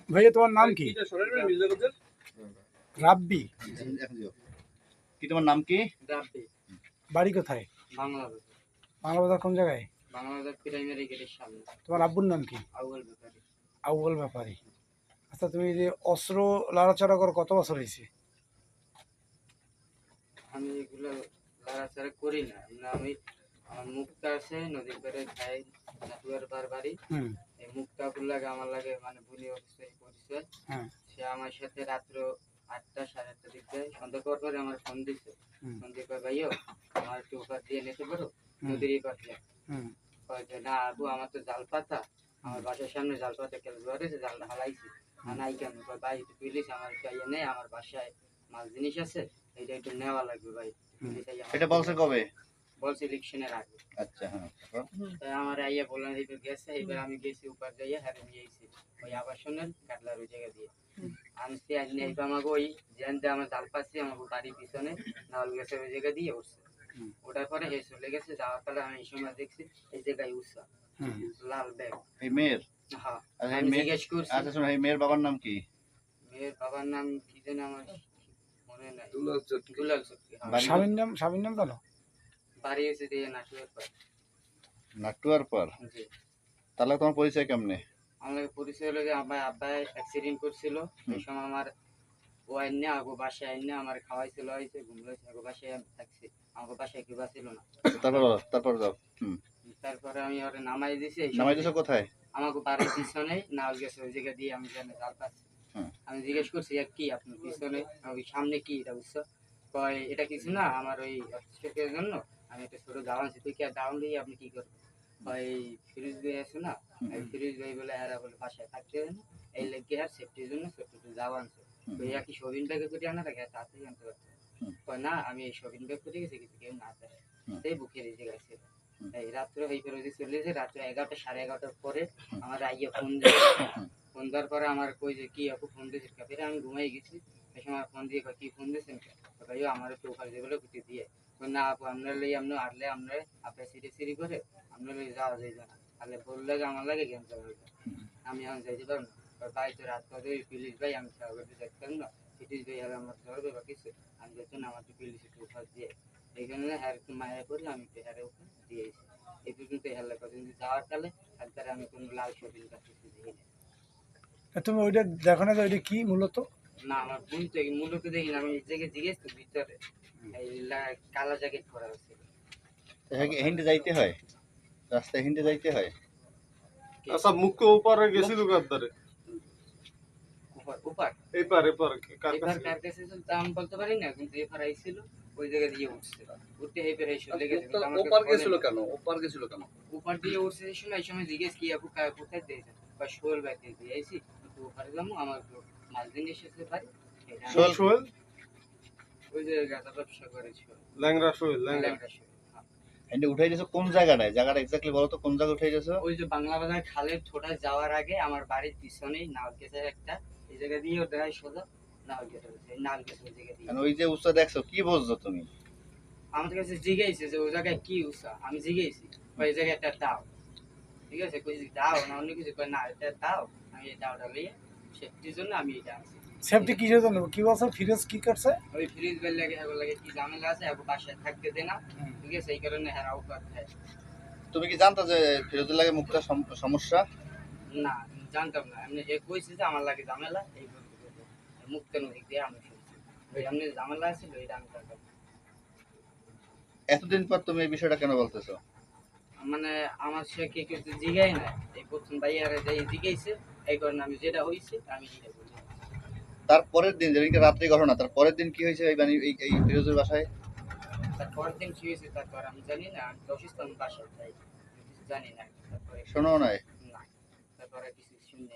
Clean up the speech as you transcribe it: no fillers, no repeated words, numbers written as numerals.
ভাইয়া তোমার নাম কি? রাব্বি। কি তোমার নাম কি? রাব্বি। বাড়ি কোথায়? বাংলাদেশ। বাংলাবাজার কোন জায়গায়? বাংলাদেশ প্রাইমারি গেটের সামনে। তোমার আব্বুর নাম কি? আউয়াল ব্যাপারী। আউয়াল ব্যাপারী। আচ্ছা, তুমি যে অস্ত্র লড়াচড়া করো কত বছর হয়েছে? আমি এগুলো লড়াচড়া করি না। আমি আমার মুক্তা আছে নদীর পাড়ে খাই নাটুয়ার পার বাড়ি। এই মুক্তা লাগে আমার লাগে মানে বুনি অফিসে পরিচয়। সে আমার সাথে রাত্র 8টা 8:30 দিক যায় সন্ধ্যা পরে আমার ফোন দিছে। ফোন দিয়ে কয় ভাইও আমার একটু উপহার দিয়ে নিতে পারো নদীর এই পাশে। কয় যে না আবু আমার তো জাল পাতা আমার বাসার সামনে জাল পাতা কেন ধরেছে জালটা হালাইছি নাই কেন কয় ভাই একটু প্লিজ আমার চাইয়ে নেই আমার বাসায় মাল জিনিস আছে এইটা একটু নেওয়া লাগবে ভাই। এটা বলছে কবে? বলছে ইলেকশনের আগে। আচ্ছা, হ্যাঁ। তাই আমার আইয়া বললাম এইবার গেছে এইবার আমি গেছি উপর যাইয়া হারে নিয়ে আইছি ওই আবাসনের কাটলার ওই জায়গা দিয়ে আনছি আজ নেই আমাকে ওই জেনতে আমার জাল পাচ্ছি আমাকে বাড়ির পিছনে নাল গেছে ওই জায়গা দিয়ে উঠছে ওটার পরে হে চলে গেছে যাওয়ার পরে আমি এই সময় দেখছি এই জায়গায় উঠছা লাল ব্যাগ এই মেয়ের। হ্যাঁ আচ্ছা, আমি জিজ্ঞেস করছি। আচ্ছা শোনো, এই মেয়ের বাবার নাম কি? মেয়ের বাবার নাম কি যেন আমার মনে নাই। দুলাল চৌধুরী। স্বামীর নাম জানো? বাড়ি এসে দিয়ে নাটুয়ার পর। নাটুয়ার পর? জি। তাহলে তোমার পরিচয় কেমনে? আমার পরিচয় হলো যে আমার আব্বাই অ্যাক্সিডেন্ট করছিল এই সময় আমার ও আইনে আগো বাসায় আইনে আমার খাওয়াইছিল হইছে ঘুমলাইছে আগো বাসায় আমি থাকছি আগো বাসায় কেউ ছিল না। তারপর যাও। তারপরে আমি ওরে নামাই দিছি। নামাই দিছো কোথায়? আমাকে বাড়ির পিছনে নাল গেছে ওই জায়গা দিয়ে আমি জানি জাল পাচ্ছি। আমি জিজ্ঞেস করছি কি আপনার পিছনে ওই সামনে কি এটা বুঝছো কয় এটা কিছু না আমার ওই অফিসের জন্য আমি একটা ছোট দাওয়ান আছি তুই কি আর দাওয়ান দিয়ে আপনি কি করবেন কয় ফ্রিজ দিয়ে আছে না এই ফ্রিজ দিয়ে বলে এরা বলে বাসায় থাকতে হবে না এই লেগে আর সেফটির জন্য ছোট দাওয়ান আছে তো ইয়া কি শোভিন ব্যাগে করে আনা থাকে তাড়াতাড়ি আনতে পারছে কয় না আমি এই শোভিন ব্যাগ করে গেছি কিছু কেউ না চায় সেই বুকের এই জায়গায় ছিল এই রাত্রে এই করে চলে গেছে রাত্রে 11টা 11:30টার পরে আমার আইয়া ফোন দেওয়ার পরে আমার কই যে কি আপু ফোন দিয়েছে ফেরে আমি ঘুমাই গেছি এই সময় ফোন দিয়ে কি ফোন দিয়েছেন ভাইও আমার একটু ওখানে যেগুলো কুটি দিয়ে না আপু আপনার লই আপনি আটলে আপনার আপনার সিরি করে আপনার লই যাওয়া যায় না তাহলে ভুল লাগে আমার লাগে গেম যাওয়া আমি এখন যাইতে পারবো না ভাই তো রাত করে পুলিশ ভাই আমি করতে যাচ্তাম না পুলিশ ভাই আর আমার ধরবে বা কিছু আমি যেত না আমার পুলিশ একটু উঠাস দিয়ে এই জন্য হ্যাঁ একটু মায়া করলে আমি হ্যারে ওখানে দিয়েছি এই পর্যন্ত হেল্লা কথা কিন্তু যাওয়ার কালে তারপরে আমি কোনো লাল শপিং কাছে দেখি তুমি ওইটা দেখো না যে ওইটা কি মূলত? না আমার বোন তো মূলত দেখি না আমি এই জায়গায় জিজ্ঞেস তো ভিতরে এই কালা জ্যাকেট পরা আছে হিন্দি যাইতে হয় রাস্তায় হিন্দি যাইতে হয়। আচ্ছা মুখ্য উপরে গেছিল গাদ্দারে উপর এই পারে পারে কার কাছে দাম বলতে পারি না কিন্তু এফার আইছিল ওই জায়গা দিয়ে উঠছে উঠতে এই পেরে চলে গেছে ওপার গেছিল কেন উপর দিয়ে উঠছে এই সময় জিজ্ঞেস কি আপু কোথায় দিয়েছে বা শোল ব্যাগ দিয়ে আইছি তো ওপারে যাবো আমার মাল জিনিস এসে পারি শোল ওই যে গাদা ব্যবসা করেছিল ল্যাংড়া শোল হিন্দি উঠাই দিছো কোন জায়গাটায়? জায়গাটা এক্স্যাক্টলি বলো তো কোন জায়গায় উঠাই দিছো? ওই যে বাংলা বাজার খালের ঠোঁটা যাওয়ার আগে আমার বাড়ির পিছনেই নাল গেছের একটা এই জায়গা দিয়ে ওটাই সোজা নাল গেছে ওই নাল গেছে ওই জায়গা দিয়ে। ওই যে উৎসা দেখছো কি বুঝছো তুমি? আমাদের কাছে জিজ্ঞেসে যে ওই জায়গায় কি উৎসা আমি জিজ্ঞেসি ওই জায়গায় একটা দাও ঠিক আছে কই দাও না অন্য কিছু কই না এটা দাও আমি এই দাওটা লইয়ে সেফটির জন্য আমি এটা আনছি। সেফটি কিসের জন্য? কি বলছো ফিরোজ কি করছে? ওই ফ্রিজ বেল লাগে এগুলো লাগে কি ঝামেলা আছে এখন বাসায় থাকতে দে না ঠিক আছে এই কারণে হেরাও করতে হয়। তুমি কি জানতো যে ফিরোজের লাগে মুখটা সমস্যা? না জানতাম না এমনি এ কইছে যে আমার লাগে ঝামেলা এই মুক্ত নদী দিয়ে আমি শুনছি ওই এমনি ঝামেলা আছে এটা আমি জানতাম। এতদিন পর তুমি এই বিষয়টা কেন বলতেছো? মানে আমার সে কে কিছু জিগাই না এই প্রথম ভাইয়ারে যাই জিগাইছে এই কারণে আমি যেটা হইছে আমি সেটা বলি। তারপরের দিন যেদিনকে রাত্রি ঘটনা তারপরের দিন কি হয়েছে এই ফিরোজের বাসায়? তারপরের দিন কি হয়েছে তারপর আমি জানি না আমি অসুস্থ আমি বাসায় যাই কিছু জানি না তারপরে শোনো নাই? না তারপরে কিছু শুনি